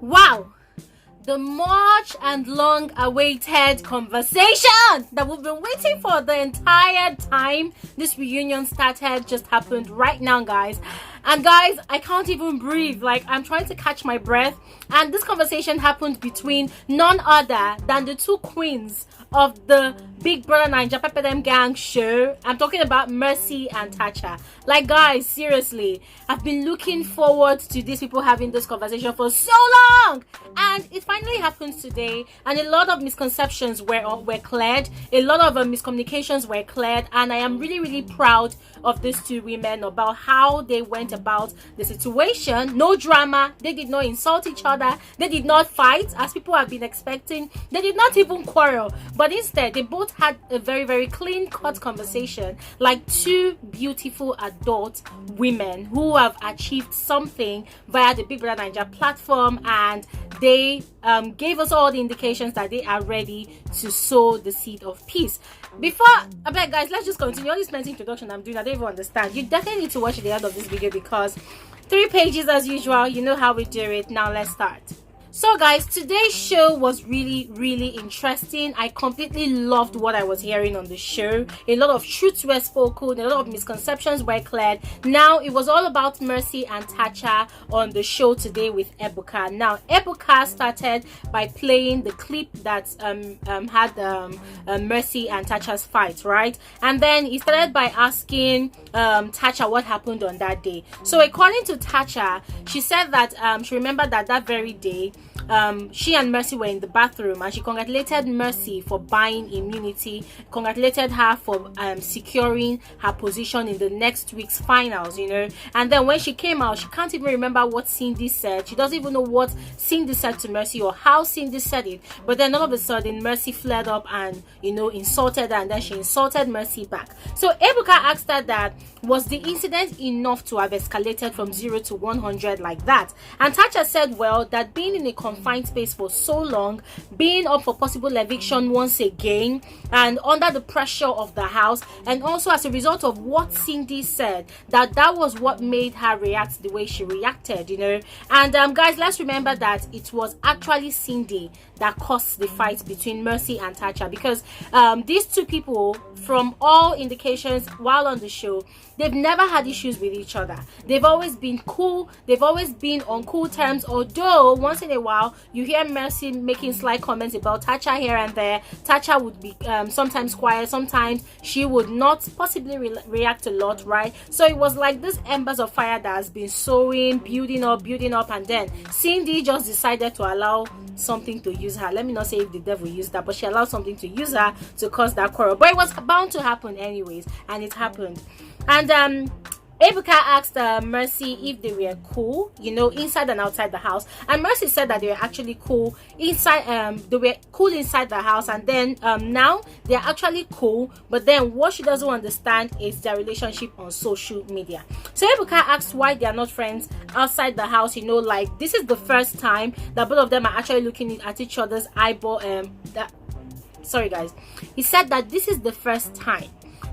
Wow, the much and long awaited conversation that we've been waiting for the entire time this reunion started just happened right now, guys. And guys, I can't even breathe. Like, I'm trying to catch my breath. And this conversation happened between none other than the two queens of the Big Brother Naija Pepperdem gang show. I'm talking about Mercy and Tacha. Like, guys, seriously, I've been looking forward to these people having this conversation for so long, and it finally happens today. And a lot of misconceptions were cleared, a lot of miscommunications were cleared, and I am really proud of these two women about how they went about the situation. No drama. They did not insult each other. They did not fight as people have been expecting. They did not even quarrel, but instead they both had a very clean cut conversation, like two beautiful adult women who have achieved something via the Big Brother Naija platform, and they gave us all the indications that they are ready to sow the seed of peace. Before I beg, guys, let's just continue. All this mental introduction I'm doing, I don't even understand. You definitely need to watch the end of this video because 3 pages as usual. You know how we do it. Now let's start. So guys, today's show was really interesting. I completely loved what I was hearing on the show. A lot of truths were spoken, a lot of misconceptions were cleared. Now it was all about Mercy and Tacha on the show today with Ebuka. Now Ebuka started by playing the clip that had Mercy and Tacha's fight, right? And then he started by asking Tacha what happened on that day. So according to Tacha, she said that she remembered that very day she and Mercy were in the bathroom, and she congratulated Mercy for buying immunity, congratulated her for securing her position in the next week's finals, you know. And then when she came out, she can't even remember what Cindy said. She doesn't even know what Cindy said to Mercy or how Cindy said it. But then all of a sudden Mercy flared up and, you know, insulted her, and then she insulted Mercy back. So Ebuka asked her that, was the incident enough to have escalated from 0 to 100 like that? And Tacha said, well, that being in a confined space for so long, being up for possible eviction once again, and under the pressure of the house, and also as a result of what Cindy said, that was what made her react the way she reacted, you know. And guys, let's remember that it was actually Cindy that caused the fight between Mercy and Tacha, because these two people, from all indications while on the show, they've never had issues with each other. They've always been cool. They've always been on cool terms, although once in a while you hear Mercy making slight comments about Tacha here and there. Tacha would be sometimes quiet, sometimes she would not possibly react a lot, right? So it was like this embers of fire that has been sowing, building up, and then Cindy just decided to allow something to use her. Let me not say if the devil used her, but she allowed something to use her to cause that quarrel. But it was bound to happen anyways, and it happened. And Ebuka asked Mercy if they were cool, you know, inside and outside the house. And Mercy said that they were actually cool inside. They were cool inside the house, and then now they're actually cool. But then what she doesn't understand is their relationship on social media. So Ebuka asked why they are not friends outside the house. You know, like, this is the first time that both of them are actually looking at each other's eyeball. Sorry guys, he said that this is the first time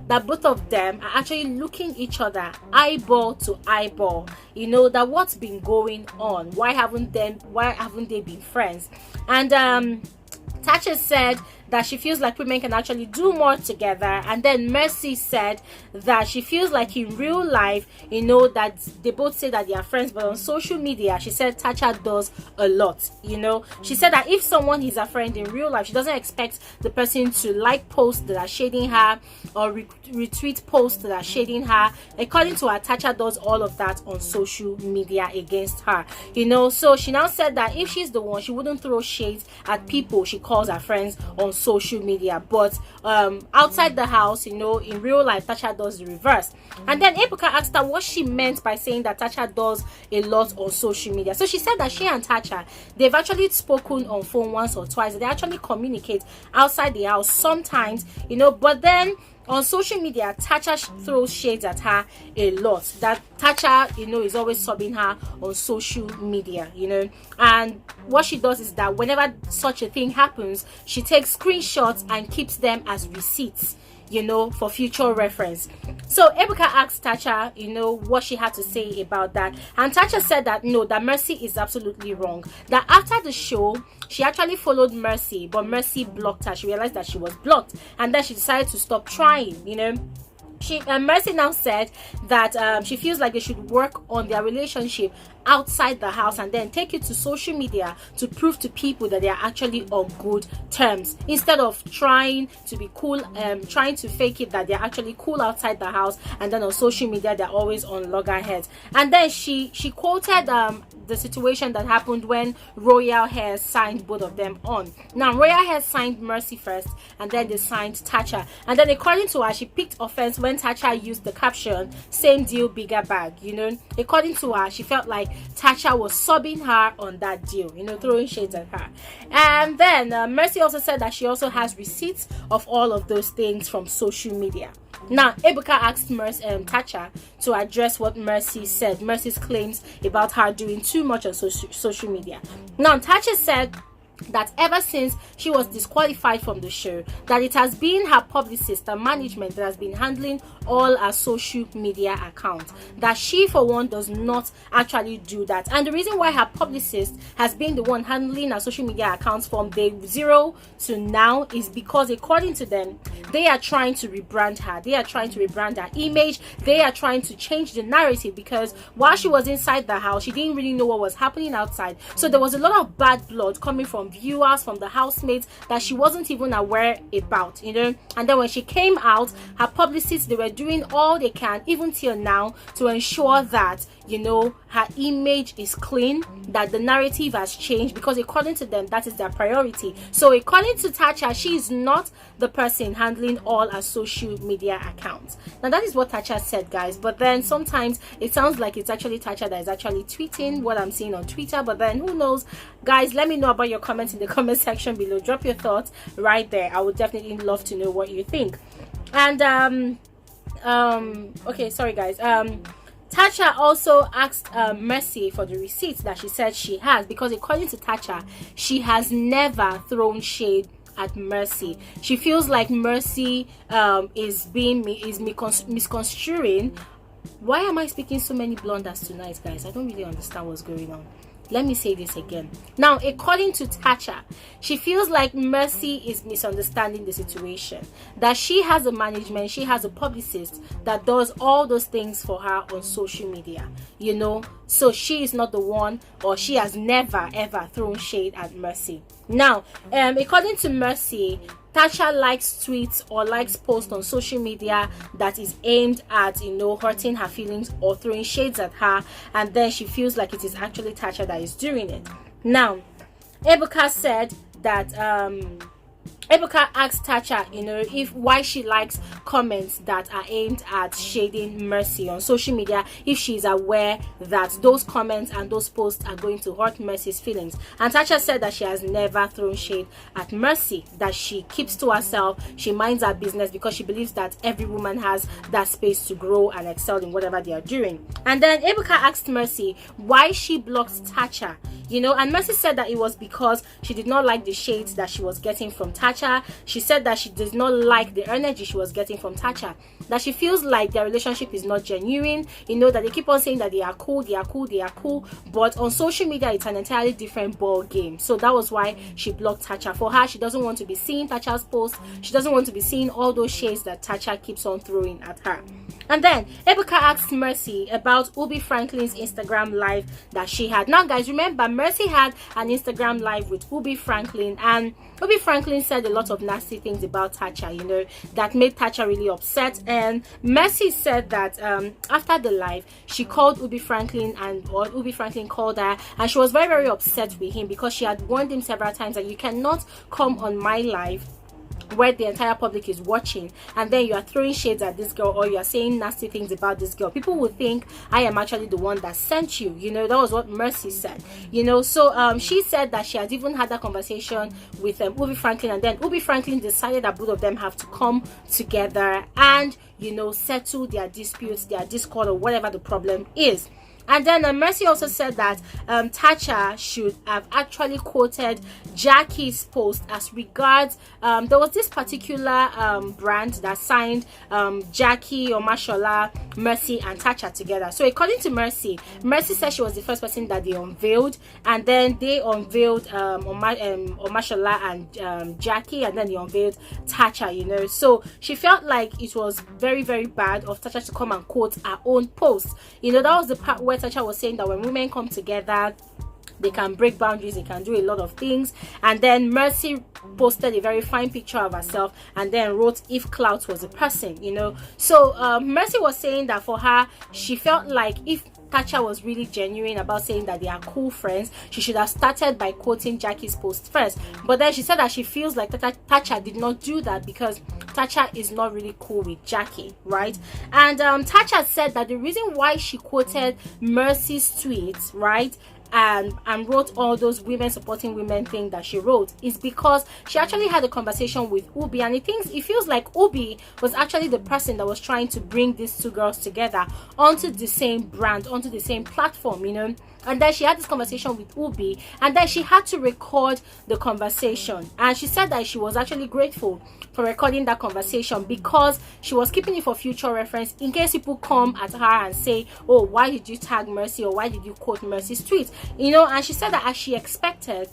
that both of them are actually looking each other eyeball to eyeball, you know, that what's been going on, why haven't they been friends? And Tacha said that she feels like women can actually do more together, and then Mercy said that she feels like in real life, you know, that they both say that they are friends, but on social media she said Tacha does a lot, you know. She said that if someone is a friend in real life, she doesn't expect the person to like posts that are shading her or retweet posts that are shading her. According to her, Tacha does all of that on social media against her, you know. So she now said that if she's the one, she wouldn't throw shades at people she calls her friends on social media, but outside the house, you know, in real life, Tacha does the reverse. And then Ebuka asked her what she meant by saying that Tacha does a lot on social media. So she said that she and Tacha, they've actually spoken on phone once or twice. They actually communicate outside the house sometimes, you know, but then on social media, Tacha throws shades at her a lot. That Tacha, you know, is always subbing her on social media, you know. And what she does is that whenever such a thing happens, she takes screenshots and keeps them as receipts. you know, for future reference. So Ebuka asked Tacha, you know, what she had to say about that, and Tacha said that no, that Mercy is absolutely wrong. That after the show, she actually followed Mercy, but Mercy blocked her. She realized that she was blocked, and then she decided to stop trying, you know. Mercy now said that she feels like they should work on their relationship outside the house and then take it to social media to prove to people that they are actually on good terms, instead of trying to be cool, trying to fake it that they're actually cool outside the house, and then on social media they're always on loggerheads. And then she quoted the situation that happened when Royal Hair signed both of them on. Now Royal Hair signed Mercy first, and then they signed Tacha, and then according to her, she picked offense when Tacha used the caption "same deal, bigger bag." You know, according to her, she felt like Tacha was subbing her on that deal, you know, throwing shades at her. And then Mercy also said that she also has receipts of all of those things from social media. Now Ebuka asked Tacha to address what Mercy said, Mercy's claims about her doing too much on social media. Now Tacha said that ever since she was disqualified from the show, that it has been her publicist and management that has been handling all her social media accounts, that she for one does not actually do that. And the reason why her publicist has been the one handling her social media accounts from day 0 to now is because, according to them, they are trying to rebrand her, they are trying to rebrand her image, they are trying to change the narrative, because while she was inside the house, she didn't really know what was happening outside. So there was a lot of bad blood coming from viewers, from the housemates, that she wasn't even aware about, you know. And then when she came out, her publicists, they were doing all they can, even till now, to ensure that, you know, her image is clean, that the narrative has changed, because according to them, that is their priority. So according to Tacha, she is not the person handling all her social media accounts. Now that is what Tacha said, guys, but then sometimes it sounds like it's actually Tacha that is actually tweeting what I'm seeing on Twitter, but then who knows. Guys, let me know about your comments in the comment section below. Drop your thoughts right there. I would definitely love to know what you think. And okay, sorry guys, Tacha also asked Mercy for the receipts that she said she has, because according to Tacha, she has never thrown shade at Mercy. She feels like Mercy is misconstruing. Why am I speaking so many blunders tonight, guys? I don't really understand what's going on. Let me say this again. Now, according to Tacha, she feels like Mercy is misunderstanding the situation. That she has a management, she has a publicist that does all those things for her on social media, you know. So she is not the one, or she has never ever thrown shade at Mercy. Now, according to Mercy, Tacha likes tweets or likes posts on social media that is aimed at, you know, hurting her feelings or throwing shades at her, and then she feels like it is actually Tacha that is doing it. Now, Ebuka said that Ebuka asked Tacha, you know, why she likes comments that are aimed at shading Mercy on social media, if she's aware that those comments and those posts are going to hurt Mercy's feelings. And Tacha said that she has never thrown shade at Mercy, that she keeps to herself, she minds her business, because she believes that every woman has that space to grow and excel in whatever they are doing. And then Ebuka asked Mercy why she blocked Tacha, you know, and Mercy said that it was because she did not like the shades that she was getting from Tacha. She said that she does not like the energy she was getting from Tacha, that she feels like their relationship is not genuine, you know, that they keep on saying that they are cool, but on social media it's an entirely different ball game. So that was why she blocked Tacha. For her, she doesn't want to be seeing Tacha's posts, she doesn't want to be seeing all those shades that Tacha keeps on throwing at her. And then Ebuka asked Mercy about Ubi Franklin's Instagram live that she had. Now guys, remember, Mercy had an Instagram live with Ubi Franklin, and Ubi Franklin said a lot of nasty things about Tacha, you know, that made Tacha really upset. And Mercy said that after the live, she called Ubi Franklin, or Ubi Franklin called her, and she was very, very upset with him, because she had warned him several times that you cannot come on my live where the entire public is watching and then you are throwing shades at this girl, or you are saying nasty things about this girl. People will think I am actually the one that sent you, you know. That was what Mercy said, you know. So she said that she had even had that conversation with Ubi Franklin, and then Ubi Franklin decided that both of them have to come together and, you know, settle their disputes, their discord, or whatever the problem is. And then Mercy also said that Tacha should have actually quoted Jackye's post as regards there was this particular brand that signed Jackye, Omashola, Mercy and Tacha together. So according to Mercy said she was the first person that they unveiled, and then they unveiled Omashola and Jackye, and then they unveiled Tacha, you know. So she felt like it was very, very bad of Tacha to come and quote her own post. You know, that was the part where Tacha was saying that when women come together, they can break boundaries, they can do a lot of things. And then Mercy posted a very fine picture of herself and then wrote if clout was a person, you know. So Mercy was saying that for her, she felt like if Tacha was really genuine about saying that they are cool friends, she should have started by quoting Jackye's post first. But then she said that she feels like Tacha did not do that because Tacha is not really cool with Jackye, right? And Tacha said that the reason why she quoted Mercy's tweets, right, and wrote all those women supporting women thing that she wrote is because she actually had a conversation with Ubi, and it feels like Ubi was actually the person that was trying to bring these two girls together onto the same brand, onto the same platform, you know. And then she had this conversation with Ubi, and then she had to record the conversation, and she said that she was actually grateful for recording that conversation because she was keeping it for future reference in case people come at her and say, oh, why did you tag Mercy, or why did you quote Mercy's tweet, you know. And she said that as she expected,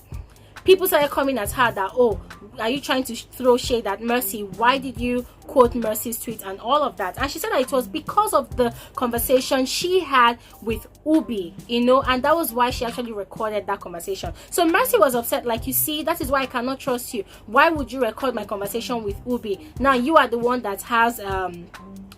people started coming at her that, oh, are you trying to throw shade at Mercy? Why did you quote Mercy's tweet and all of that? And she said that it was because of the conversation she had with Ubi, you know, and that was why she actually recorded that conversation. So Mercy was upset, like, you see, that is why I cannot trust you. Why would you record my conversation with Ubi? Now you are the one that has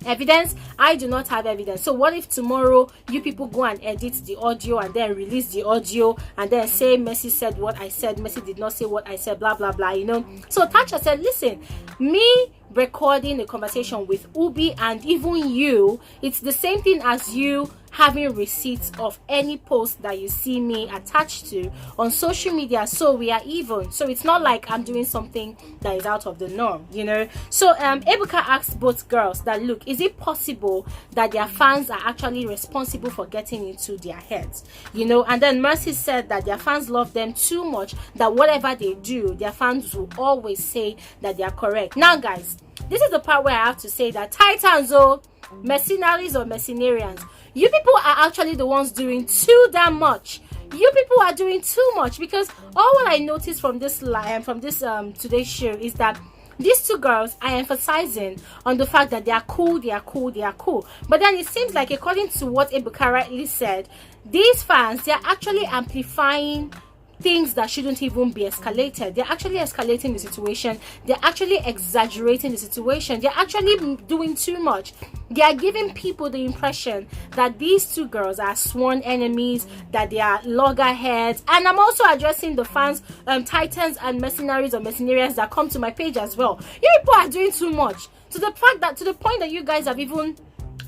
evidence. I do not have evidence. So what if tomorrow you people go and edit the audio and then release the audio and then say Mercy said what I said, Mercy did not say what I said, blah blah blah, you know. So Tacha said, listen, me recording a conversation with Ubi and even you, it's the same thing as you having receipts of any post that you see me attached to on social media. So we are even. So it's not like I'm doing something that is out of the norm, you know. So Ebuka asked both girls that, look, is it possible that their fans are actually responsible for getting into their heads, you know? And then Mercy said that their fans love them too much that whatever they do, their fans will always say that they are correct. Now guys, this is the part where I have to say that Titans or mercenaries or mercenarians, you people are actually the ones doing too damn much. You people are doing too much, because all what I noticed from this today's show is that these two girls are emphasizing on the fact that they are cool, they are cool, they are cool. But then it seems like, according to what Ebuka rightly said, these fans, they are actually amplifying things that shouldn't even be escalated. They're actually escalating the situation. They're actually exaggerating the situation. They're actually doing too much. They are giving people the impression that these two girls are sworn enemies, that they are loggerheads. And I'm also addressing the fans, titans and mercenaries or mercenarians that come to my page as well. You people are doing too much, to the point that you guys have even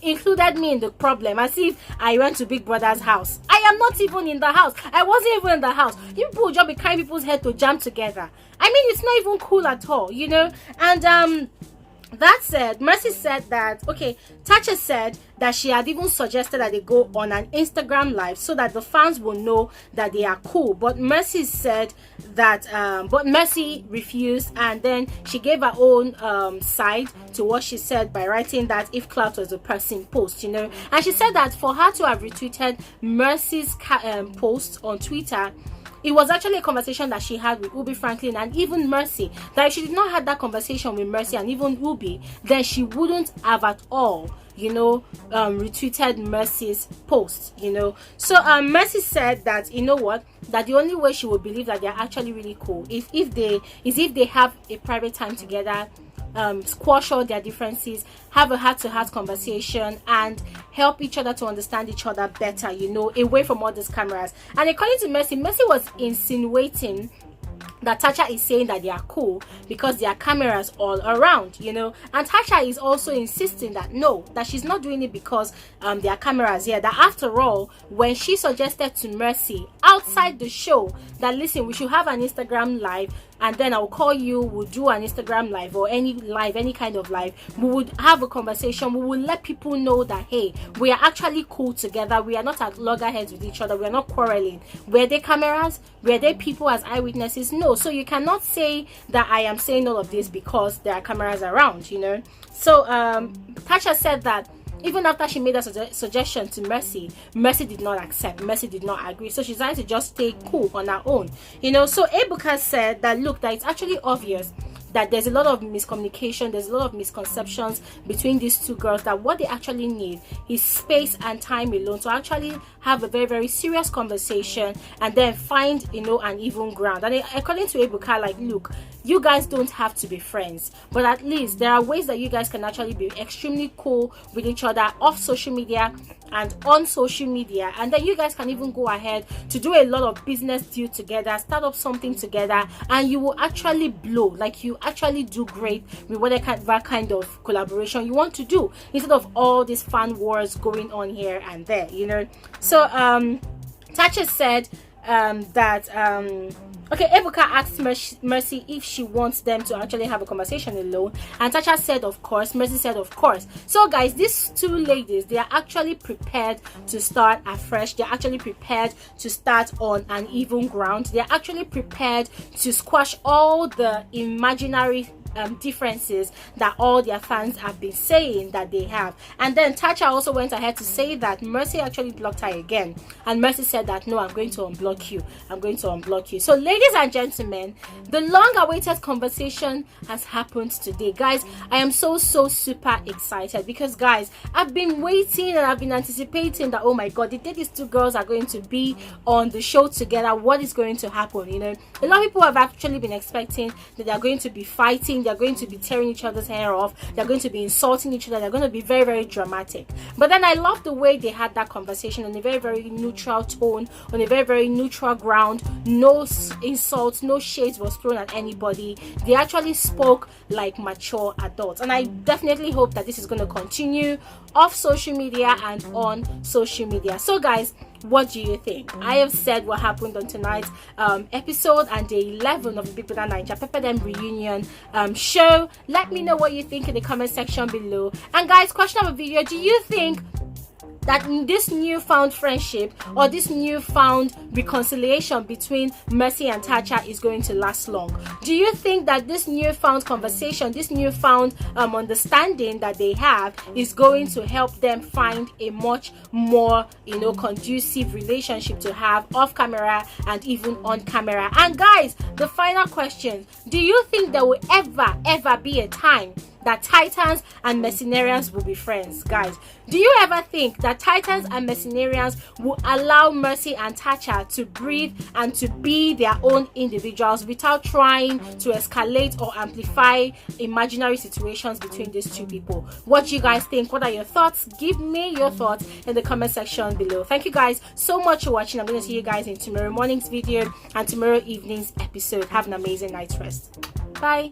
included me in the problem, as if I went to Big Brother's house. I am not even in the house. I wasn't even in the house. You people will just be carrying people's head to jam together. I mean, it's not even cool at all, you know. And that said, Mercy said that, okay, Tacha said that she had even suggested that they go on an Instagram live so that the fans will know that they are cool. But Mercy said that, but Mercy refused, and then she gave her own side to what she said by writing that if clout was a person post, you know. And she said that for her to have retweeted Mercy's post on Twitter, it was actually a conversation that she had with Ubi Franklin and even Mercy. That if she did not have that conversation with Mercy and even Ubi, then she wouldn't have at all, you know, retweeted Mercy's post, you know. So Mercy said that, you know what, that the only way she would believe that they're actually really cool if they have a private time together, squash all their differences, have a heart-to-heart conversation, and help each other to understand each other better, you know, away from all these cameras. And according to Mercy was insinuating that Tacha is saying that they are cool because there are cameras all around, you know. And Tacha is also insisting that no, that she's not doing it because there are cameras here. That after all, when she suggested to Mercy outside the show that listen, we should have an Instagram live, and then I'll call you, we'll do an Instagram live or any live, any kind of live, we would have a conversation, we will let people know that hey, we are actually cool together, we are not at loggerheads with each other, we are not quarreling. Were there cameras? Were there people as eyewitnesses? No. So you cannot say that I am saying all of this because there are cameras around, you know. So Tacha said that even after she made a suggestion to Mercy, Mercy did not accept, Mercy did not agree. So she decided to just stay cool on her own, you know. So Ebuka said that look, that it's actually obvious that there's a lot of miscommunication, there's a lot of misconceptions between these two girls, that what they actually need is space and time alone to actually have a very, very serious conversation and then find, you know, an even ground. And according to Ebuka, like, look, you guys don't have to be friends, but at least there are ways that you guys can actually be extremely cool with each other off social media and on social media, and then you guys can even go ahead to do a lot of business deal together, start up something together, and you will actually blow, like you actually do great with whatever kind of collaboration you want to do, instead of all these fan wars going on here and there, you know. So Tacha said okay, Ebuka asked Mercy if she wants them to actually have a conversation alone, and Tacha said of course, Mercy said of course. So guys, these two ladies, they are actually prepared to start afresh, they're actually prepared to start on an even ground, they're actually prepared to squash all the imaginary differences that all their fans have been saying that they have. And then Tacha also went ahead to say that Mercy actually blocked her again, and Mercy said that no, I'm going to unblock you, I'm going to unblock you. So ladies and gentlemen, the long awaited conversation has happened today, guys. I am so super excited because guys, I've been waiting and I've been anticipating that, oh my god, the day these two girls are going to be on the show together, what is going to happen, you know. A lot of people have actually been expecting that they're going to be fighting, they're going to be tearing each other's hair off, they're going to be insulting each other, they're going to be very, very dramatic. But then I love the way they had that conversation on a very, very neutral tone, on a very, very neutral ground. No insults, no shades was thrown at anybody. They actually spoke like mature adults, and I definitely hope that this is going to continue off social media and on social media. So guys, what do you think? I have said what happened on tonight's episode and day 11 of the BBNaija Pepperdem reunion show. Let me know what you think in the comment section below. And guys, question of the video, do you think that this newfound friendship or this newfound reconciliation between Mercy and Tacha is going to last long? Do you think that this newfound conversation, this newfound understanding that they have is going to help them find a much more, you know, conducive relationship to have off camera and even on camera? And guys, the final question, do you think there will ever be a time that Titans and Mercenarians will be friends? Guys, do you ever think that Titans and Mercenarians will allow Mercy and Tacha to breathe and to be their own individuals without trying to escalate or amplify imaginary situations between these two people? What do you guys think? What are your thoughts? Give me your thoughts in the comment section below. Thank you guys so much for watching. I'm going to see you guys in tomorrow morning's video and tomorrow evening's episode. Have an amazing night's rest. Bye.